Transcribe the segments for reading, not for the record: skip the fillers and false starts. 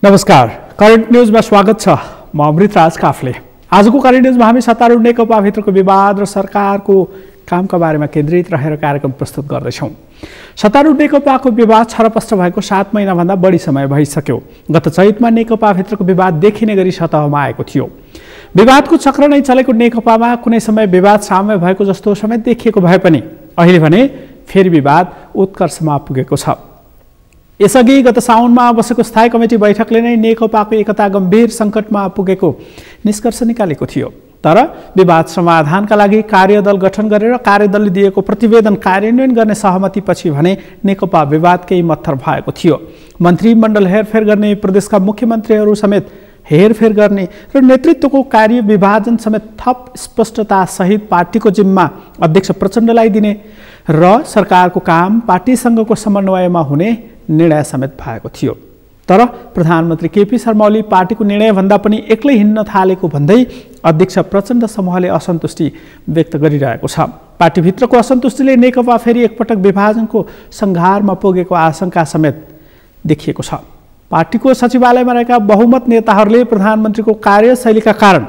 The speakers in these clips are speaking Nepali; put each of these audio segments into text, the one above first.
नमस्कार, करेन्ट न्यूजमा स्वागत छ। म अमृतराज काफले। आजको करेन्ट न्यूजमा हामी सत्तारूढ नेकपा भित्रको विवाद र सरकारको कामका बारेमा केन्द्रित रहेर कार्यक्रम प्रस्तुत गर्दैछौँ। सत्तारूढ नेकपाको विवाद छरपष्ट भएको 7 महिनाभन्दा बढी समय भइसक्यो। गत चैतमा नेकपा भित्रको विवाद देखिने गरी सतहमा आएको थियो। विवादको चक्र नै चलेको नेकपामा कुनै समय विवाद साम्य भएको जस्तो समेत देखिएको भए पनि अहिले भने फेरि विवाद उत्कर्षमा पुगेको छ। यसअघि गत साउनमा बसेको स्थायी कमिटी बैठकले नै नेकपाको एकता गम्भीर सङ्कटमा पुगेको निष्कर्ष निकालेको थियो। तर विवाद समाधानका लागि कार्यदल गठन गरेर कार्यदलले दिएको प्रतिवेदन कार्यान्वयन गर्ने सहमतिपछि भने नेकपा विवाद केही मत्थर भएको थियो। मन्त्रीमण्डल हेरफेर गर्ने, प्रदेशका मुख्यमन्त्रीहरू समेत हेरफेर गर्ने र नेतृत्वको कार्य विभाजन समेत थप स्पष्टता सहित पार्टीको जिम्मा अध्यक्ष प्रचण्डलाई दिने र सरकारको काम पार्टीसँगको समन्वयमा हुने निर्णय समेत भएको थियो। तर प्रधानमन्त्री केपी शर्मा ओली पार्टीको निर्णयभन्दा पनि एक्लै हिँड्न थालेको भन्दै अध्यक्ष प्रचण्ड समूहले असन्तुष्टि व्यक्त गरिरहेको छ। पार्टीभित्रको असन्तुष्टिले नेकपा फेरि एकपटक विभाजनको सङ्घारमा पुगेको आशंका समेत देखिएको छ। पार्टीको सचिवालयमा रहेका बहुमत नेताहरूले प्रधानमन्त्रीको कार्यशैलीका कारण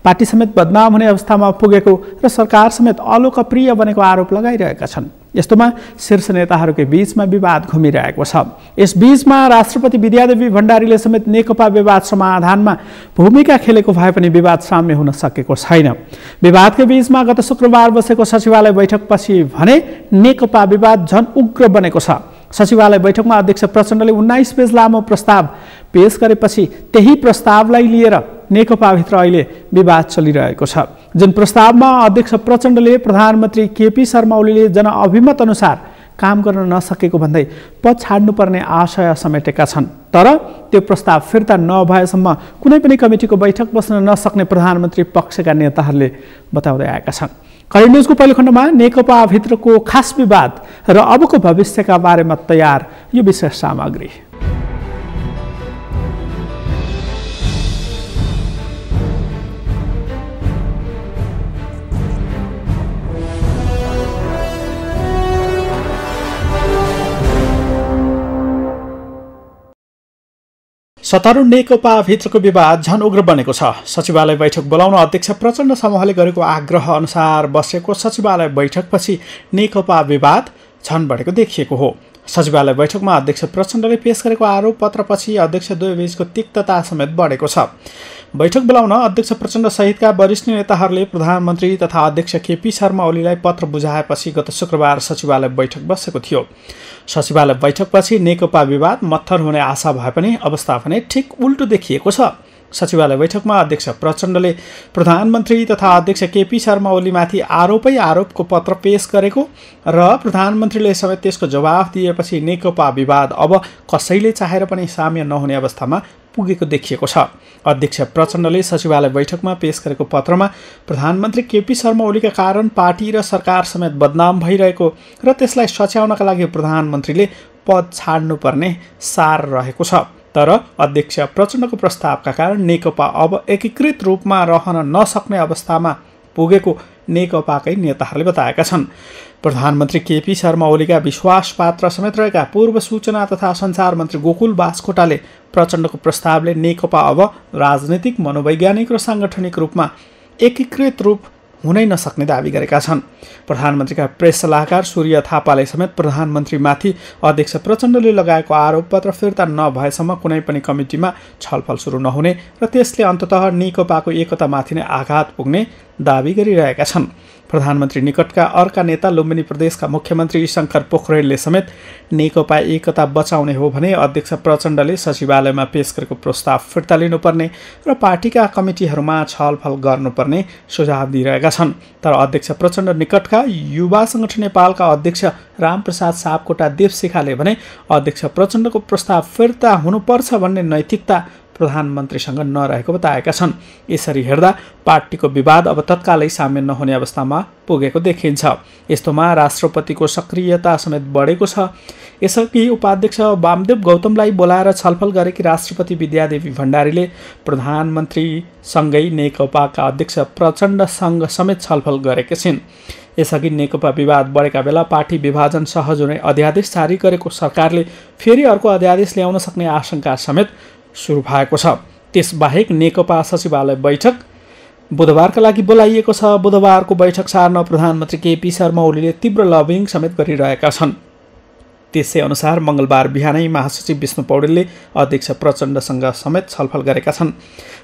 पार्टी समेत बदनाम हुने अवस्थामा पुगेको र सरकार समेत अलोकप्रिय बनेको आरोप लगाइरहेका छन्। यस्तोमा शीर्ष नेताहरूकै बीचमा विवाद घुमिरहेको छ। यस बीचमा राष्ट्रपति विद्यादेवी भण्डारीले समेत नेकपा विवाद समाधानमा भूमिका खेलेको भए पनि विवाद साम्य हुन सकेको छैन। विवादकै बीचमा गत शुक्रबार बसेको सचिवालय बैठकपछि भने नेकपा विवाद झन उग्र बनेको छ। सचिवालय बैठकमा अध्यक्ष प्रचण्डले 19 पेज लामो प्रस्ताव पेश गरेपछि त्यही प्रस्तावलाई लिएर नेकपाभित्र अहिले विवाद चलिरहेको छ। जुन प्रस्तावमा अध्यक्ष प्रचण्डले प्रधानमन्त्री केपी शर्मा ओलीले जनअभिमत अनुसार काम गर्न नसकेको भन्दै पद छाड्नुपर्ने आशय समेटेका छन्। तर त्यो प्रस्ताव फिर्ता नभएसम्म कुनै पनि कमिटीको बैठक बस्न नसक्ने प्रधानमन्त्री पक्षका नेताहरूले बताउँदै आएका छन्। करेन्ट न्यूजको पहिलो खण्डमा नेकपा भित्रको खास विवाद र अबको भविष्यका बारेमा तयार यो विशेष सामग्री। सत्तारूढ नेकपा भित्रको विवाद झन उग्र बनेको छ। सचिवालय बैठक बोलाउन अध्यक्ष प्रचण्ड समूहले गरेको आग्रह अनुसार बसेको सचिवालय बैठकपछि नेकपा विवाद झन बढेको देखिएको हो। सचिवालय बैठकमा अध्यक्ष प्रचण्डले पेश गरेको आरोप पत्रपछि अध्यक्ष द्वयबीचको तिक्तता समेत बढेको छ। बैठक बोलाउन अध्यक्ष प्रचण्ड सहितका वरिष्ठ नेताहरूले प्रधानमन्त्री तथा अध्यक्ष केपी शर्मा ओलीलाई पत्र बुझाएपछि गत शुक्रबार सचिवालय बैठक बसेको थियो। सचिवालय बैठकपछि नेकपा विवाद मत्थर हुने आशा भए पनि अवस्था भने ठिक उल्टो देखिएको छ। सचिवालय बैठकमा अध्यक्ष प्रचण्डले प्रधानमन्त्री तथा अध्यक्ष केपी शर्मा ओलीमाथि आरोपै आरोपको पत्र पेश गरेको र प्रधानमन्त्रीले समेत त्यसको जवाफ दिएपछि नेकपा विवाद अब कसैले चाहेर पनि साम्य नहुने अवस्थामा पुगेको देखिएको छ। अध्यक्ष प्रचण्डले सचिवालय बैठकमा पेश गरेको पत्रमा प्रधानमन्त्री केपी शर्मा ओलीका कारण पार्टी र सरकार समेत बदनाम भइरहेको र त्यसलाई सच्याउनका लागि प्रधानमन्त्रीले पद छाड्नुपर्ने सार रहेको छ। तर अध्यक्ष प्रचण्डको प्रस्तावका कारण नेकपा अब एकीकृत रूपमा रहन नसक्ने अवस्थामा पुगेको नेकपाकै नेताहरूले बताएका छन्। प्रधानमन्त्री केपी शर्मा ओलीका विश्वासपात्र समेत रहेका पूर्व सूचना तथा सञ्चार मन्त्री गोकुल बास्कोटाले प्रचण्डको प्रस्तावले नेकपा अब राजनीतिक, मनोवैज्ञानिक र साङ्गठनिक रूपमा एकीकृत रूप हुनै नसक्ने दावी गरेका छन्। प्रधानमन्त्रीका प्रेस सल्लाहकार सूर्य थापाले समेत प्रधानमन्त्रीमाथि अध्यक्ष प्रचण्डले लगाएको आरोपपत्र फिर्ता नभएसम्म कुनै पनि कमिटीमा छलफल सुरु नहुने र त्यसले अन्ततः नेकपाको एकतामाथि नै आघात पुग्ने दावी गरिरहेका छन्। प्रधानमन्त्री निकटका अर्का नेता लुम्बिनी प्रदेशका मुख्यमन्त्री शङ्कर पोखरेलले समेत नेकपा एकता बचाउने हो भने अध्यक्ष प्रचण्डले सचिवालयमा पेश गरेको प्रस्ताव फिर्ता लिनुपर्ने र पार्टीका कमिटीहरूमा छलफल गर्नुपर्ने सुझाव दिइरहेका छन्। तर अध्यक्ष प्रचण्ड निकटका युवा सङ्गठन नेपालका अध्यक्ष रामप्रसाद सापकोटा देवशिखाले भने अध्यक्ष प्रचण्डको प्रस्ताव फिर्ता हुनुपर्छ भन्ने नैतिकता प्रधानमन्त्रीसँग नरहेको बताएका छन्। यसरी हेर्दा पार्टीको विवाद अब तत्कालै साम्य नहुने अवस्थामा पुगेको देखिन्छ। यस्तोमा राष्ट्रपतिको सक्रियता समेत बढेको छ। यसअघि उपाध्यक्ष वामदेव गौतमलाई बोलाएर छलफल गरेकी राष्ट्रपति विद्यादेवी भण्डारीले प्रधानमन्त्रीसँगै नेकपाका अध्यक्ष प्रचण्डसँग समेत छलफल गरेकी छिन्। यसअघि नेकपा विवाद बढेका बेला पार्टी विभाजन सहज हुने अध्यादेश जारी गरेको सरकारले फेरि अर्को अध्यादेश ल्याउन सक्ने आशंका समेत सुरु भएको छ। त्यसबाहेक नेकपा सचिवालय बैठक बुधबारका लागि बोलाइएको छ। बुधबारको बैठक सार्न प्रधानमन्त्री केपी शर्मा ओलीले तीव्र लबिङ समेत गरिरहेका छन्। त्यसै अनुसार मङ्गलबार बिहानै महासचिव विष्णु पौडेलले अध्यक्ष प्रचण्डसँग समेत छलफल गरेका छन्।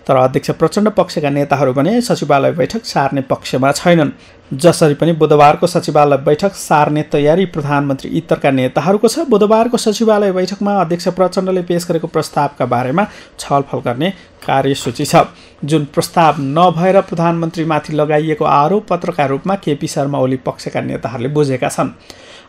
तर अध्यक्ष प्रचण्ड पक्षका नेताहरू भने सचिवालय बैठक सार्ने पक्षमा छैनन्। जसरी पनि बुधबारको सचिवालय बैठक सार्ने तयारी प्रधानमन्त्री इतरका नेताहरूको छ। बुधबारको सचिवालय बैठकमा अध्यक्ष प्रचण्डले पेश गरेको प्रस्तावका बारेमा छलफल गर्ने कार्यसूची छ। जुन प्रस्ताव नभएर प्रधानमन्त्रीमाथि लगाइएको आरोप पत्रका रूपमा केपी शर्मा ओली पक्षका नेताहरूले बुझेका छन्।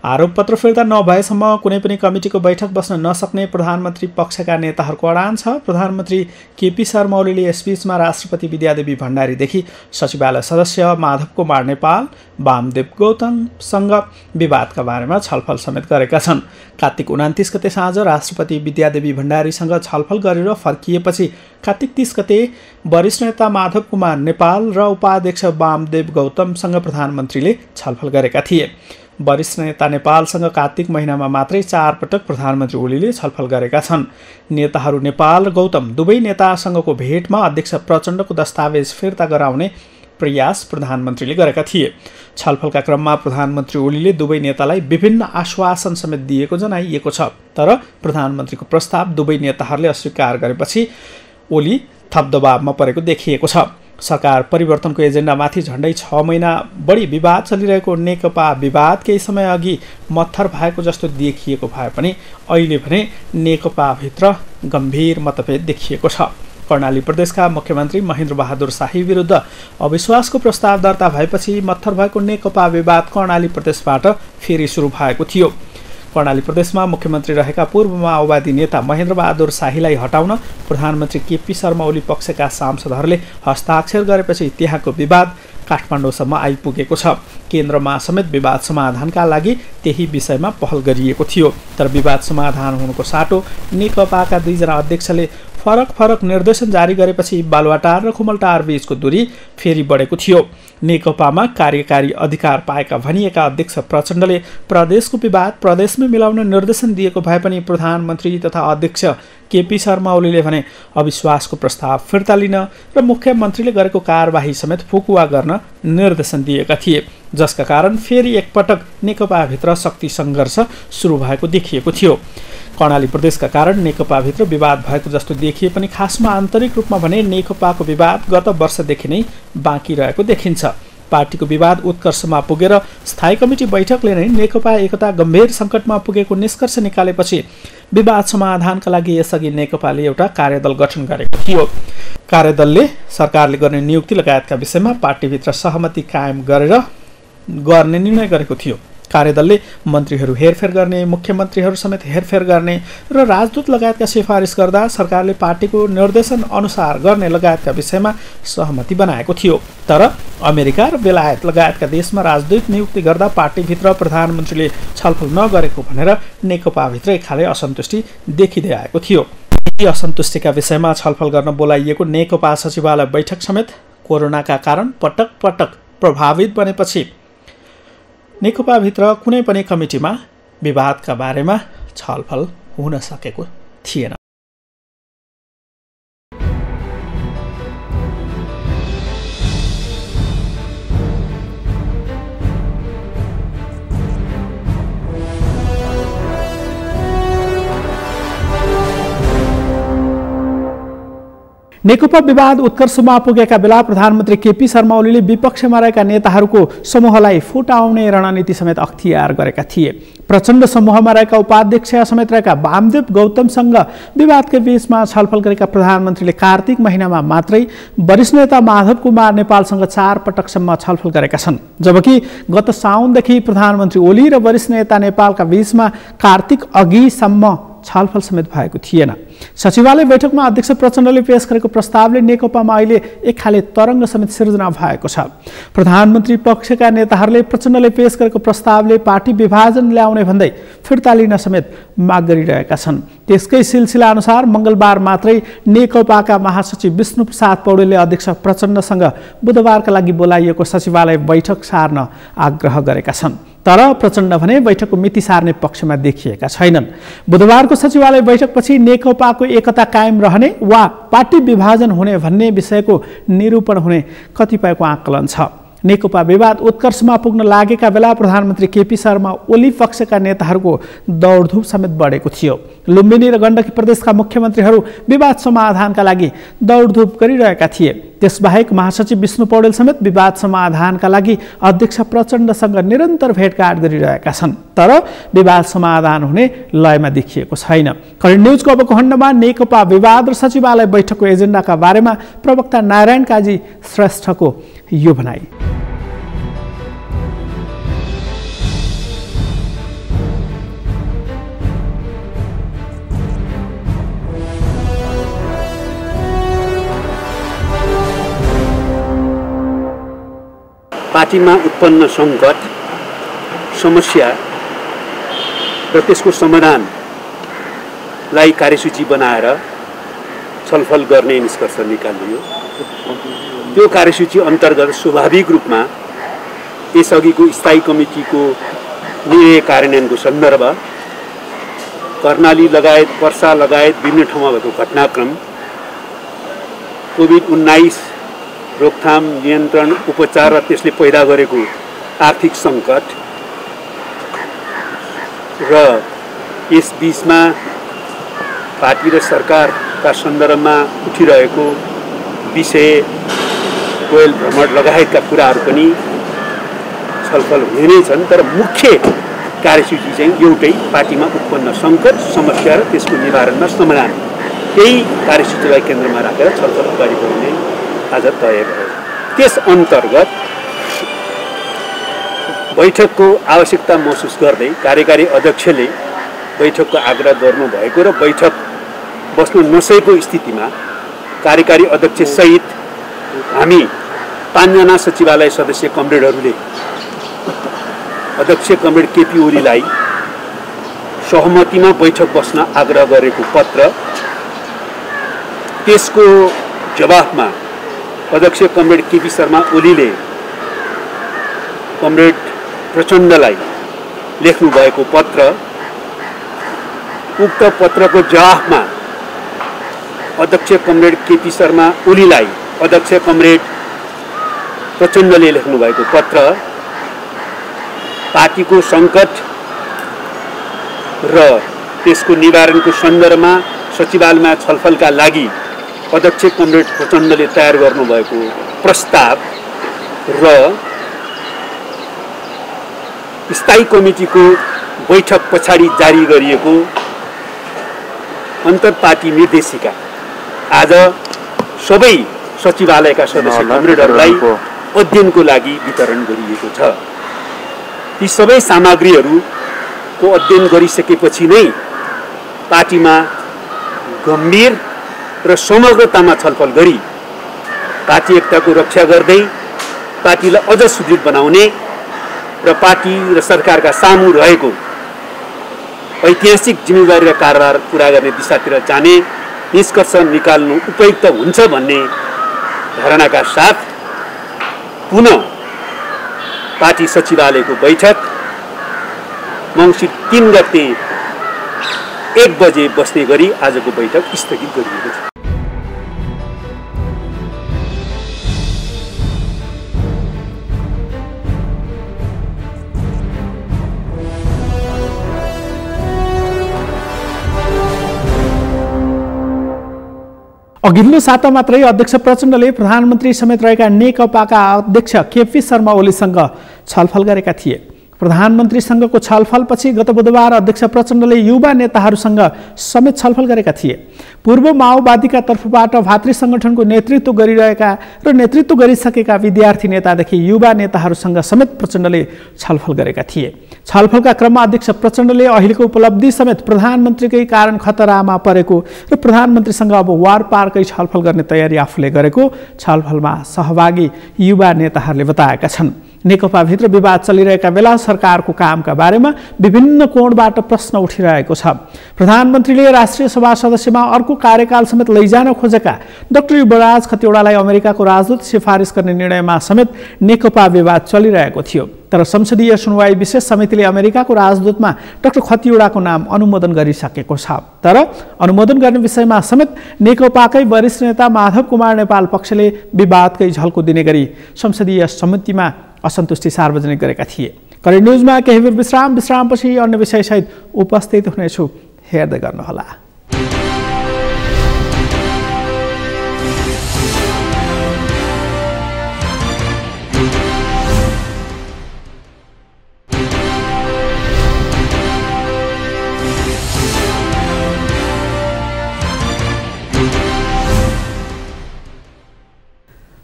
आरोपपत्र फिर्ता नभएसम्म कुनै पनि कमिटीको बैठक बस्न नसक्ने प्रधानमन्त्री पक्षका नेताहरूको अडान छ। प्रधानमन्त्री केपी शर्मा ओलीले यसबीचमा राष्ट्रपति विद्यादेवी भण्डारीदेखि सचिवालय सदस्य माधव कुमार नेपाल, वामदेव गौतमसँग विवादका बारेमा छलफल समेत गरेका छन्। कार्तिक 29 गते साँझ राष्ट्रपति विद्यादेवी भण्डारीसँग छलफल गरेर फर्किएपछि कार्तिक 30 गते वरिष्ठ नेता माधव कुमार नेपाल र उपाध्यक्ष वामदेव गौतमसँग प्रधानमन्त्रीले छलफल गरेका थिए। वरिष्ठ नेता नेपालसँग कार्तिक महिनामा मात्रै 4 पटक प्रधानमन्त्री ओलीले छलफल गरेका छन्। नेताहरू नेपाल र गौतम दुवै नेतासँगको भेटमा अध्यक्ष प्रचण्डको दस्तावेज फिर्ता गराउने प्रयास प्रधानमन्त्रीले गरेका थिए। छलफलका क्रममा प्रधानमन्त्री ओलीले दुवै नेतालाई विभिन्न आश्वासन समेत दिएको जनाइएको छ। तर प्रधानमन्त्रीको प्रस्ताव दुवै नेताहरूले अस्वीकार गरेपछि ओली थप दबावमा परेको देखिएको छ। सरकार परिवर्तनको एजेन्डामाथि झण्डै 6 महिना बढी विवाद चलिरहेको नेकपा विवाद केही समय अघि मत्थर भएको जस्तो देखिएको भए पनि अहिले भने नेकपाभित्र गम्भीर मतभेद देखिएको छ। कर्णाली प्रदेशका मुख्यमन्त्री महेन्द्र बहादुर शाही विरुद्ध अविश्वासको प्रस्ताव दर्ता भएपछि मत्थर भएको नेकपा विवाद कर्णाली प्रदेशबाट फेरि सुरु भएको थियो। कर्णाली प्रदेशमा मुख्यमन्त्री रहेका पूर्व माओवादी नेता महेन्द्र बहादुर शाहीलाई हटाउन प्रधानमन्त्री केपी शर्मा ओली पक्षका सांसदहरूले हस्ताक्षर गरेपछि त्यहाँको विवाद काठमाडौँसम्म आइपुगेको छ। केन्द्रमा समेत विवाद समाधानका लागि त्यही विषयमा पहल गरिएको थियो। तर विवाद समाधान हुनुको साटो नेकपाका 2 जना अध्यक्षले फरक निर्देशन जारी गरेपछि बालुवाटार र खुमलटार बीचको दूरी फेरि बढेको थियो। नेकपामा कार्यकारी अधिकार पाएका भनिएका अध्यक्ष प्रचण्डले प्रदेशको विवाद प्रदेशमै मिलाउन निर्देशन दिएको भए पनि प्रधानमन्त्री तथा अध्यक्ष केपी शर्मा ओलीले भने अविश्वासको प्रस्ताव फिर्ता लिन र मुख्यमन्त्रीले गरेको कारबाही समेत फुकुवा गर्न निर्देशन दिएका थिए। जसका कारण फेरि एकपटक नेकपाभित्र शक्ति सङ्घर्ष सुरु भएको देखिएको थियो। कर्णाली प्रदेशका कारण नेकपाभित्र विवाद भएको जस्तो देखिए पनि खासमा आन्तरिक रूपमा भने नेकपाको विवाद गत वर्षदेखि नै बाँकी रहेको देखिन्छ। पार्टीको विवाद उत्कर्षमा पुगेर स्थायी कमिटी बैठकले नै नेकपा एकता गम्भीर सङ्कटमा पुगेको निष्कर्ष निकालेपछि विवाद समाधानका लागि यसअघि नेकपाले एउटा कार्यदल गठन गरेको थियो। कार्यदलले सरकारले गर्ने नियुक्ति लगायतका विषयमा पार्टीभित्र सहमति कायम गर्ने निर्णय गरेको थियो। कार्यदलले मन्त्रीहरू हेरफेर गर्ने, मुख्यमन्त्रीहरू समेत हेरफेर गर्ने र राजदूत लगायतका सिफारिस गर्दा सरकारले पार्टीको निर्देशन अनुसार गर्ने लगायतका विषयमा सहमति बनाएको थियो। तर अमेरिका र बेलायत लगायतका देशमा राजदूत नियुक्ति गर्दा पार्टीभित्र प्रधानमन्त्रीले छलफल नगरेको भनेर नेकपाभित्र एक खाले असन्तुष्टि देखिँदै आएको थियो। यही असन्तुष्टिका विषयमा छलफल गर्न बोलाइएको नेकपा सचिवालय बैठक समेत कोरोनाका कारण पटक प्रभावित बनेपछि नेकपाभित्र कुनै पनि कमिटीमा विवादका बारेमा छलफल हुन सकेको थिएन। नेकपा विवाद उत्कर्षमा पुगेका बेला प्रधानमन्त्री केपी शर्मा ओलीले विपक्षमा रहेका नेताहरूको समूहलाई फुटाउने रणनीति समेत अख्तियार गरेका थिए। प्रचण्ड समूहमा रहेका उपाध्यक्ष समेत रहेका वामदेव गौतमसँग विवादकै बीचमा छलफल गरेका प्रधानमन्त्रीले कार्तिक महिनामा मात्रै वरिष्ठ नेता माधव कुमार नेपालसँग 4 पटकसम्म छलफल गरेका छन्। जबकि गत साउनदेखि प्रधानमन्त्री ओली र वरिष्ठ नेता नेपालका बीचमा कार्तिक अघिसम्म छलफल समेत भएको थिएन। सचिवालय बैठकमा अध्यक्ष प्रचण्डले पेश गरेको प्रस्तावले नेकपामा अहिले एक खाले तरङ्ग समेत सिर्जना भएको छ। प्रधानमन्त्री पक्षका नेताहरूले प्रचण्डले पेश गरेको प्रस्तावले पार्टी विभाजन ल्याउने भन्दै फिर्ता लिन समेत माग गरिरहेका छन्। त्यसकै सिलसिला अनुसार मङ्गलबार मात्रै नेकपाका महासचिव विष्णु प्रसाद पौडेलले अध्यक्ष प्रचण्डसँग बुधबारका लागि बोलाइएको सचिवालय बैठक सार्न आग्रह गरेका छन्। तर प्रचण्ड भने बैठकको मिति सार्ने पक्षमा देखिएका छैनन्। बुधबारको सचिवालय बैठकपछि नेकपाको एकता कायम रहने वा पार्टी विभाजन हुने भन्ने विषयको निरूपण हुने कतिपयको आकलन छ। नेकपा विवाद उत्कर्षमा पुग्न लागेका बेला प्रधानमन्त्री केपी शर्मा ओली पक्षका नेताहरूको दौडधुप समेत बढेको थियो। लुम्बिनी र गण्डकी प्रदेशका मुख्यमन्त्रीहरू विवाद समाधानका लागि दौडधुप गरिरहेका थिए। त्यसबाहेक महासचिव विष्णु पौडेल समेत विवाद समाधानका लागि अध्यक्ष प्रचण्डसँग निरन्तर भेटघाट गरिरहेका छन्। तर विवाद समाधान हुने लयमा देखिएको छैन। करेन्ट न्युजको अबको खण्डमा नेकपा विवाद र सचिवालय बैठकको एजेन्डाका बारेमा प्रवक्ता नारायण काजी श्रेष्ठको यो भनाई। पार्टीमा उत्पन्न सङ्कट समस्या र त्यसको समाधानलाई कार्यसूची बनाएर छलफल गर्ने निष्कर्ष निकालियो। त्यो कार्यसूची अन्तर्गत स्वाभाविक रूपमा यसअघिको स्थायी कमिटीको निर्णय कार्यान्वयनको सन्दर्भ, कर्णाली लगायत पर्सा लगायत विभिन्न ठाउँमा भएको घटनाक्रम, कोभिड-19 रोकथाम, नियन्त्रण, उपचार र त्यसले पैदा गरेको आर्थिक सङ्कट र यस बीचमा पार्टी र सरकारका सन्दर्भमा उठिरहेको विषय, गोयल भ्रमण लगायतका कुराहरू पनि छलफल हुने नै छन्। तर मुख्य कार्यसूची चाहिँ एउटै, पार्टीमा उत्पन्न सङ्कट समस्या र त्यसको निवारणमा समाधान, त्यही कार्यसूचीलाई केन्द्रमा राखेर छलफल अगाडि बढाउने आज तय भयो। त्यस अन्तर्गत बैठकको आवश्यकता महसुस गर्दै कार्यकारी अध्यक्षले बैठकको आग्रह गर्नुभएको र बैठक बस्न नसकेको स्थितिमा कार्यकारी अध्यक्ष सहित हामी 5 जना सचिवालय सदस्य कमरेडहरूले अध्यक्ष कमरेड केपी ओलीलाई सहमतिमा बैठक बस्न आग्रह गरेको पत्र, त्यसको जवाफमा अध्यक्ष कमरेड केपी शर्मा ओलीले कमरेड प्रचण्डलाई लेख्नु भएको पत्र, उक्त पत्रको जवाफमा अध्यक्ष कमरेड केपी शर्मा ओलीलाई अध्यक्ष कमरेड प्रचण्डले लेख्नु भएको पत्र, पार्टीको सङ्कट र त्यसको निवारणको सन्दर्भमा सचिवालयमा छलफलका लागि अध्यक्ष कमरेड प्रचण्डले तयार गर्नुभएको प्रस्ताव र स्थायी कमिटीको बैठक पछाडि जारी गरिएको अन्तर्पार्टी निर्देशिका आज सबै सचिवालयका सदस्य कमरेडहरूलाई अध्ययनको लागि वितरण गरिएको छ। ती सबै सामग्रीहरूको अध्ययन गरिसकेपछि नै पार्टीमा गम्भीर र समग्रतामा छलफल गरी पार्टी एकताको रक्षा गर्दै पार्टीलाई अझ सुदृढ बनाउने र पार्टी र सरकारका सामु रहेको ऐतिहासिक जिम्मेवारी र कार्यभार पुरा गर्ने दिशातिर जाने निष्कर्ष निकाल्नु उपयुक्त हुन्छ भन्ने धारणाका साथ पुनः पार्टी सचिवालयको बैठक मङ्सिर 3 गते 1 बजे बस्ने गरी आजको बैठक स्थगित गरिएको छ। अघिल्लो साता मात्रै अध्यक्ष प्रचण्डले प्रधानमन्त्री समेत रहेका नेकपाका अध्यक्ष केपी शर्मा ओलीसँग छलफल गरेका थिए। प्रधानमन्त्रीसँगको छलफलपछि गत बुधबार अध्यक्ष प्रचण्डले युवा नेताहरूसँग समेत छलफल गरेका थिए। पूर्व माओवादीका तर्फबाट भातृ सङ्गठनको नेतृत्व गरिरहेका र नेतृत्व गरिसकेका विद्यार्थी नेतादेखि युवा नेताहरूसँग समेत प्रचण्डले छलफल गरेका थिए। छलफलका क्रममा अध्यक्ष प्रचण्डले अहिलेको उपलब्धि समेत प्रधानमन्त्रीकै कारण खतरामा परेको र प्रधानमन्त्रीसँग अब वारपारकै छलफल गर्ने तयारी आफूले गरेको छलफलमा सहभागी युवा नेताहरूले बताएका छन्। नेकपाभित्र विवाद चलिरहेका बेला सरकारको कामका बारेमा विभिन्न कोणबाट प्रश्न उठिरहेको छ। प्रधानमन्त्रीले राष्ट्रिय सभा सदस्यमा अर्को कार्यकाल समेत लैजान खोजेका डाक्टर युवराज खतिवडालाई अमेरिकाको राजदूत सिफारिस गर्ने निर्णयमा समेत नेकपा विवाद चलिरहेको थियो। तर संसदीय सुनवाई विशेष समितिले अमेरिकाको राजदूतमा डाक्टर खतिवडाको नाम अनुमोदन गरिसकेको छ। तर अनुमोदन गर्ने विषयमा समेत नेकपाकै वरिष्ठ नेता माधव कुमार नेपाल पक्षले विवादकै झल्को दिने गरी संसदीय समितिमा असन्तुष्टि सार्वजनिक गरेका थिए। करेन्ट न्युजमा केही बेर विश्रामपछि अन्य विषयसहित उपस्थित हुनेछु, हेर्दै गर्नुहोला।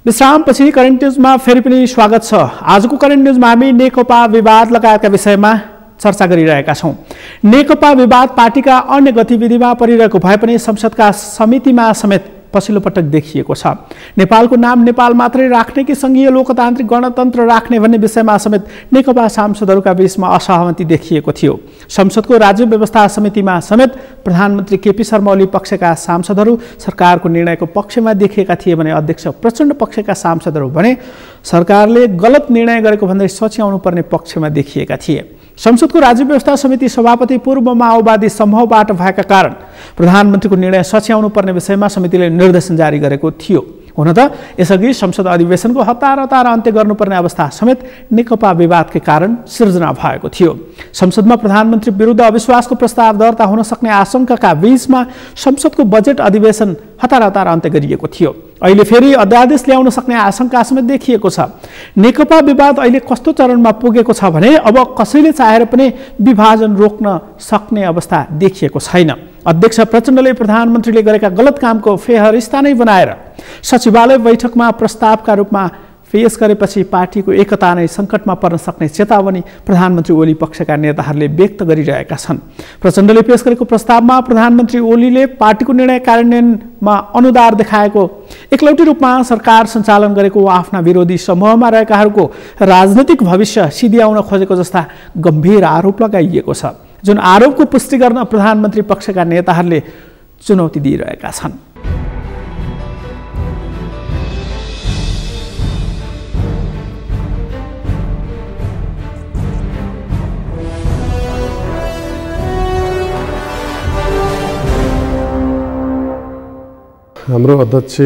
विश्रामपछि करेन्ट न्युजमा फेरि पनि स्वागत छ। आजको करेन्ट न्युजमा हामी नेकपा विवाद लगायतका विषयमा चर्चा गरिरहेका छौँ। नेकपा विवाद पार्टीका अन्य गतिविधिमा परिरहेको भए पनि संसदका समितिमा समेत पछिल्लो पटक देखिएको छ। नेपालको नाम नेपाल मात्रै राख्ने कि सङ्घीय लोकतान्त्रिक गणतन्त्र राख्ने भन्ने विषयमा समेत नेकपा सांसदहरूका बीचमा असहमति देखिएको थियो। संसदको राज्य व्यवस्था समितिमा समेत प्रधानमन्त्री केपी शर्मा ओली पक्षका सांसदहरू सरकारको निर्णयको पक्षमा देखिएका थिए भने अध्यक्ष प्रचण्ड पक्षका सांसदहरू भने सरकारले गलत निर्णय गरेको भन्दै सच्याउनु पर्ने पक्षमा देखिएका थिए। संसदको राज्य व्यवस्था समिति सभापति पूर्व माओवादी समूहबाट भएका कारण प्रधानमन्त्रीको निर्णय सच्याउनु पर्ने विषयमा समितिले निर्देशन जारी गरेको थियो। हुन त यसअघि संसद अधिवेशनको हतार अन्त्य गर्नुपर्ने अवस्था समेत नेकपा विवादकै कारण सिर्जना भएको थियो। संसदमा प्रधानमन्त्री विरुद्ध अविश्वासको प्रस्ताव दर्ता हुन सक्ने आशंकाका बीचमा संसदको बजेट अधिवेशन हतार अन्त्य गरिएको थियो। अहिले फेरि अध्यादेश ल्याउन सक्ने आशंका समेत देखिएको छ। नेकपा विवाद अहिले कस्तो चरणमा पुगेको छ भने अब कसैले चाहेर पनि विभाजन रोक्न सक्ने अवस्था देखिएको छैन। अध्यक्ष प्रचण्डले प्रधानमन्त्रीले गरेका गलत कामको फेहरिस्ता नै बनाएर सचिवालय बैठकमा प्रस्तावका रूपमा पेश गरेपछि पार्टीको एकता नै सङ्कटमा पर्न सक्ने चेतावनी प्रधानमन्त्री ओली पक्षका नेताहरूले व्यक्त गरिरहेका छन्। प्रचण्डले पेश गरेको प्रस्तावमा प्रधानमन्त्री ओलीले पार्टीको निर्णय कार्यान्वयनमा अनुदार देखाएको, एकलौटी रूपमा सरकार सञ्चालन गरेको आफ्ना विरोधी समूहमा रहेकाहरूको राजनैतिक भविष्य सिध्याउन खोजेको जस्ता गम्भीर आरोप लगाइएको छ, जुन आरोपको पुष्टि गर्न प्रधानमन्त्री पक्षका नेताहरूले चुनौती दिइरहेका छन्। हाम्रो अध्यक्ष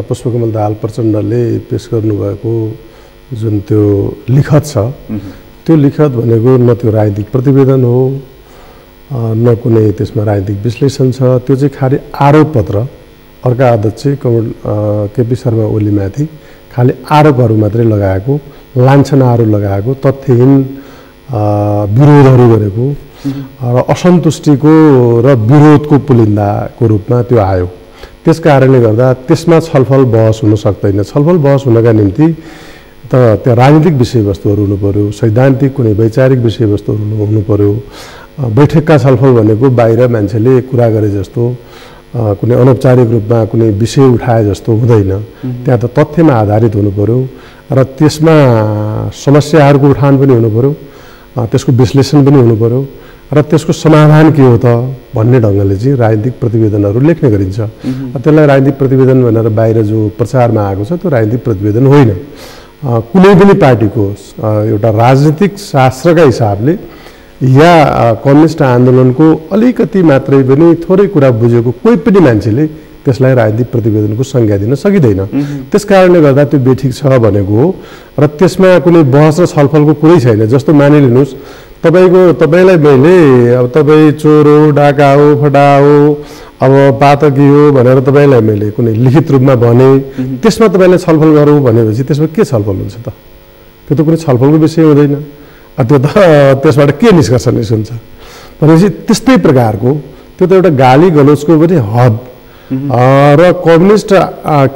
पुष्पकमल दाहाल प्रचण्डले पेश गर्नुभएको जुन त्यो लिखत छ, त्यो लिखत भनेको न त्यो राजनीतिक प्रतिवेदन हो न कुनै त्यसमा राजनीतिक विश्लेषण छ। त्यो चाहिँ खालि आरोप पत्र अर्का अध्यक्ष केपी शर्मा ओलीमाथि खालि आरोपहरू मात्रै लगाएको, लान्छनाहरू लगाएको, तथ्यहीन विरोधहरू गरेको र असन्तुष्टिको र विरोधको पुलिन्दाको रूपमा त्यो आयो। त्यस कारणले गर्दा त्यसमा छलफल बहस हुन सक्दैन। छलफल बहस हुनका निम्ति त त्यो राजनीतिक विषयवस्तुहरू हुनु पर्यो, सैद्धान्तिक कुनै वैचारिक विषयवस्तुहरू हुनु पर्यो। बैठकका छलफल भनेको बाहिर मान्छेले कुरा गरे जस्तो कुनै अनौपचारिक रूपमा कुनै विषय उठाए जस्तो हुँदैन। त्यहाँ त तथ्यमा आधारित हुनु पर्यो र त्यसमा समस्याहरूको उठान पनि हुनु पर्यो, त्यसको विश्लेषण पनि हुनु पर्यो र त्यसको समाधान के हो त भन्ने ढङ्गले चाहिँ राजनीतिक प्रतिवेदनहरू लेख्ने गरिन्छ। त्यसलाई राजनीतिक प्रतिवेदन भनेर बाहिर जो प्रचारमा आएको छ त्यो राजनीतिक प्रतिवेदन होइन। कुनै पनि पार्टीको एउटा राजनीतिक शास्त्रका हिसाबले या कम्युनिस्ट आन्दोलनको अलिकति मात्रै पनि थोरै कुरा बुझेको कोही पनि मान्छेले त्यसलाई राजनीतिक प्रतिवेदनको संज्ञा दिन सकिँदैन। त्यस कारणले गर्दा त्यो बेठिक छ भनेको हो र त्यसमा कुनै बहस र छलफलको कुरै छैन। जस्तो मानिलिनुहोस् तपाईँलाई मैले अब तपाईँ चोर हो, डाका हो, फटा हो, अब पातकी हो भनेर तपाईँलाई मैले कुनै लिखित रूपमा भने त्यसमा तपाईँलाई छलफल गरौँ भनेपछि त्यसमा के छलफल हुन्छ त? त्यो त कुनै छलफलको विषय हुँदैन। त्यो त त्यसबाट के निष्कर्ष निस्कन्छ भनेपछि त्यस्तै प्रकारको त्यो त एउटा गाली गलोचको पनि हद र कम्युनिस्ट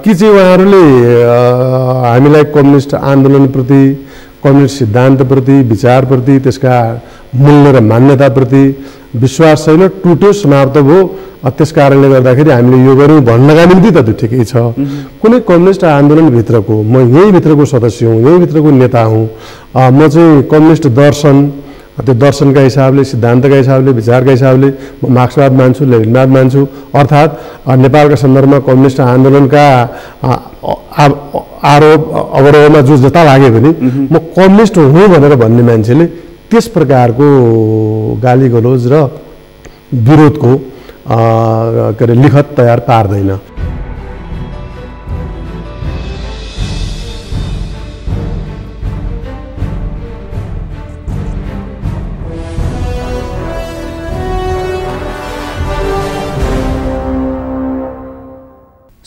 के चाहिँ उहाँहरूले हामीलाई कम्युनिस्ट आन्दोलनप्रति, कम्युनिस्ट सिद्धान्तप्रति, विचारप्रति, त्यसका मूल्य र मान्यताप्रति विश्वास छैन, टुट्यो, समाप्त भयो। त्यस कारणले गर्दाखेरि हामीले यो गऱ्यौँ भन्नका निम्ति त त्यो ठिकै छ। कुनै कम्युनिस्ट आन्दोलनभित्रको म यही भित्रको सदस्य हुँ, यही भित्रको नेता हुँ, म चाहिँ कम्युनिस्ट दर्शन, त्यो दर्शनका हिसाबले, सिद्धान्तका हिसाबले, विचारका हिसाबले म मार्क्सवाद मान्छु, लेनिनवाद मान्छु। अर्थात् नेपालका सन्दर्भमा कम्युनिस्ट आन्दोलनका आरोप अवरोहमा जो जता लागे पनि म कम्युनिस्ट हुँ भनेर भन्ने मान्छेले त्यस प्रकारको गाली गलोज र विरोधको के अरे लिखत तयार पार्दैन।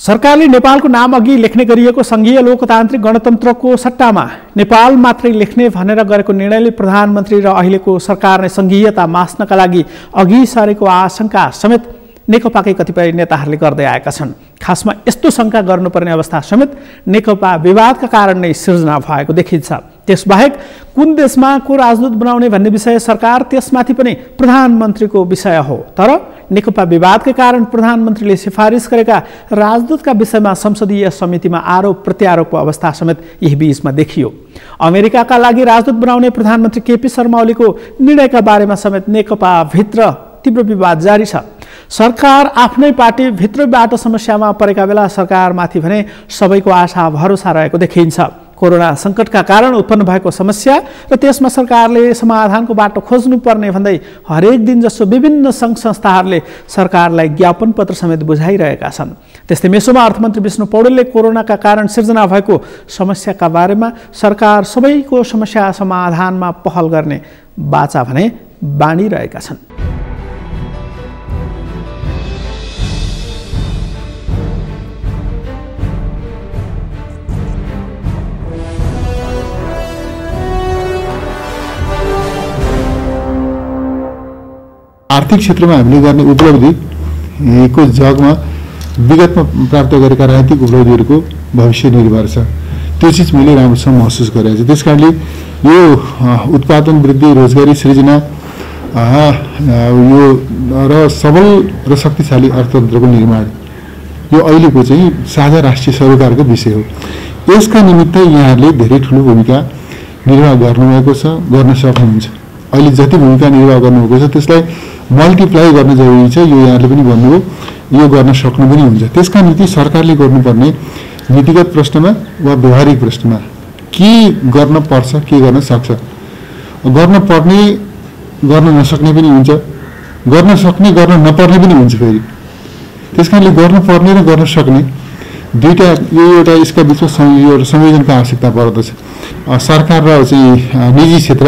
सरकारले नेपालको नाम अघि लेख्ने गरिएको संघीय लोकतान्त्रिक गणतन्त्रको सट्टामा नेपाल मात्रै लेख्ने भनेर गरेको निर्णयले प्रधानमन्त्री र अहिलेको सरकारले संघीयता मास्नका लागि अघि सरेको आशंका समेत नेकपाकै कतिपय नेताहरूले गर्दै आएका छन्। खासमा यस्तो शंका गर्नुपर्ने अवस्था समेत नेकपा विवादका कारण नै सिर्जना भएको देखिन्छ। त्यसबाहेक कुन देशमा को राजदूत बनाउने भन्ने विषय सरकार, त्यसमाथि पनि प्रधानमन्त्रीको विषय हो। तर नेकपा विवादका कारण प्रधानमन्त्रीले सिफारिस गरेका राजदूतका विषयमा संसदीय समितिमा आरोप प्रत्यारोपको अवस्था समेत यही बीचमा देखियो। अमेरिकाका लागि राजदूत बनाउने प्रधानमन्त्री केपी शर्मा ओलीको निर्णयका बारेमा समेत नेकपा भित्र तीव्र विवाद जारी छ। सरकार आफ्नै पार्टी भित्रबाट समस्यामा परेका बेला सरकारमाथि भने सबैको आशा भरोसा रहेको देखिन्छ। कोरोना सङ्कटका कारण उत्पन्न भएको समस्या र त्यसमा सरकारले समाधानको बाटो खोज्नुपर्ने भन्दै हरेक दिन जसो विभिन्न सङ्घ संस्थाहरूले सरकारलाई ज्ञापन पत्र समेत बुझाइरहेका छन्। त्यस्तै मेसोमा अर्थमन्त्री विष्णु पौडेलले कोरोनाका कारण सिर्जना भएको समस्याका बारेमा सरकार सबैको समस्या समाधानमा पहल गर्ने बाचा भने बाँडिरहेका छन्। आर्थिक क्षेत्रमा हामीले गर्ने उपलब्धिको जगमा विगतमा प्राप्त गरेका राजनीतिक उपलब्धिहरूको भविष्य निर्भर छ। त्यो चिज मैले राम्रोसँग महसुस गरेको छु। त्यस कारणले यो उत्पादन वृद्धि, रोजगारी सृजना, यो र सबल र शक्तिशाली अर्थतन्त्रको निर्माण यो अहिलेको चाहिँ साझा राष्ट्रिय सरोकारको विषय हो। यसका निमित्त यहाँहरूले धेरै ठुलो भूमिका निर्वाह गर्नुभएको छ, गर्न सक्नुहुन्छ। अहिले जति भूमिका निर्वाह गर्नुभएको छ त्यसलाई मल्टिप्लाई गर्न जरुरी छ। यो यहाँले पनि भन्नुभयो, यो गर्न सक्नु पनि हुन्छ। त्यसका निम्ति सरकारले गर्नुपर्ने नीतिगत प्रश्नमा वा व्यवहारिक प्रश्नमा के गर्न पर्छ, के गर्न सक्छ, गर्न पर्ने गर्न नसक्ने पनि हुन्छ, गर्न सक्ने गर्न नपर्ने पनि हुन्छ। फेरि त्यस कारणले गर्न पर्ने र गर्न सक्ने दुईटा यो एउटा यसका बिचमा संयोजनको आवश्यकता पर्दछ। सरकार र चाहिँ निजी क्षेत्र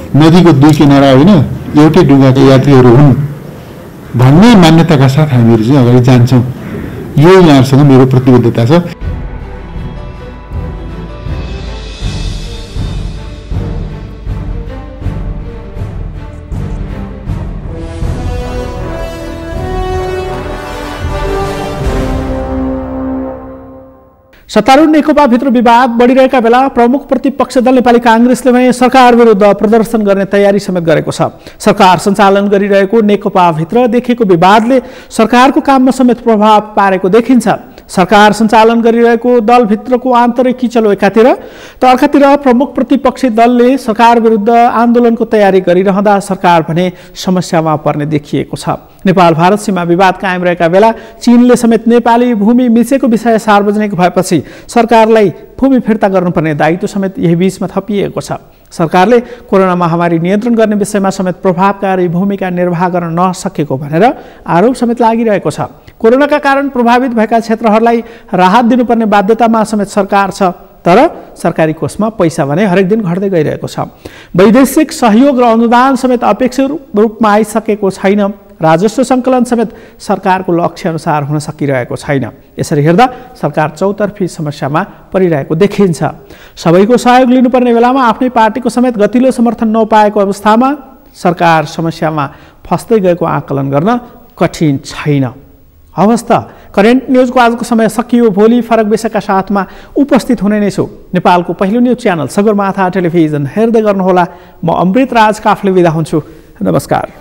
नदीको दुई किनारा होइन, एउटै डुङ्गाका यात्रीहरू हुन् भन्ने मान्यताका साथ हामीहरू चाहिँ अगाडि जान्छौँ। यो यहाँहरूसँग मेरो प्रतिबद्धता छ। सत्तारूढ नेकपाभित्र विवाद बढिरहेका बेला प्रमुख प्रतिपक्ष दल नेपाली कांग्रेसले भने सरकार विरुद्ध प्रदर्शन गर्ने तयारी समेत गरेको छ। सरकार सञ्चालन गरिरहेको नेकपाभित्र देखिएको विवादले सरकारको काममा समेत प्रभाव पारेको देखिन्छ। सरकार सञ्चालन गरिरहेको दलभित्रको आन्तरिक किचलो एकातिर त अर्कातिर प्रमुख प्रतिपक्षी दलले सरकार विरुद्ध आन्दोलनको तयारी गरिरहँदा सरकार भने समस्यामा पर्ने देखिएको छ। नेपाल भारत सीमा विवाद कायम रहेका बेला चीनले समेत नेपाली भूमि मिचेको विषय सार्वजनिक भएपछि सरकारलाई भूमि फिर्ता गर्नुपर्ने दायित्व समेत यही बीचमा थपिएको छ। सरकारले कोरोना महामारी नियन्त्रण गर्ने विषयमा समेत प्रभावकारी भूमिका निर्वाह गर्न नसकेको भनेर आरोप समेत लागिरहेको छ। कोरोनाका कारण प्रभावित भएका क्षेत्रहरूलाई राहत दिनुपर्ने बाध्यतामा समेत सरकार छ। तर सरकारी कोषमा पैसा भने हरेक दिन घट्दै गइरहेको छ। वैदेशिक सहयोग र अनुदान समेत अपेक्षित रूपमा आइसकेको छैन। राजस्व सङ्कलन समेत सरकारको लक्ष्य अनुसार हुन सकिरहेको छैन। यसरी हेर्दा सरकार चौतर्फी समस्यामा परिरहेको देखिन्छ। सबैको सहयोग लिनुपर्ने बेलामा आफ्नै पार्टीको समेत गतिलो समर्थन नपाएको अवस्थामा सरकार समस्यामा फस्दै गएको आकलन गर्न कठिन छैन। अवस्था करेन्ट न्युजको आजको समय सकियो। भोलि फरक विषयका साथमा उपस्थित हुने नै छु। नेपालको पहिलो न्युज च्यानल सगरमाथा टेलिभिजन हेर्दै गर्नुहोला। म अमृत राज काफले बिदा हुन्छु। नमस्कार।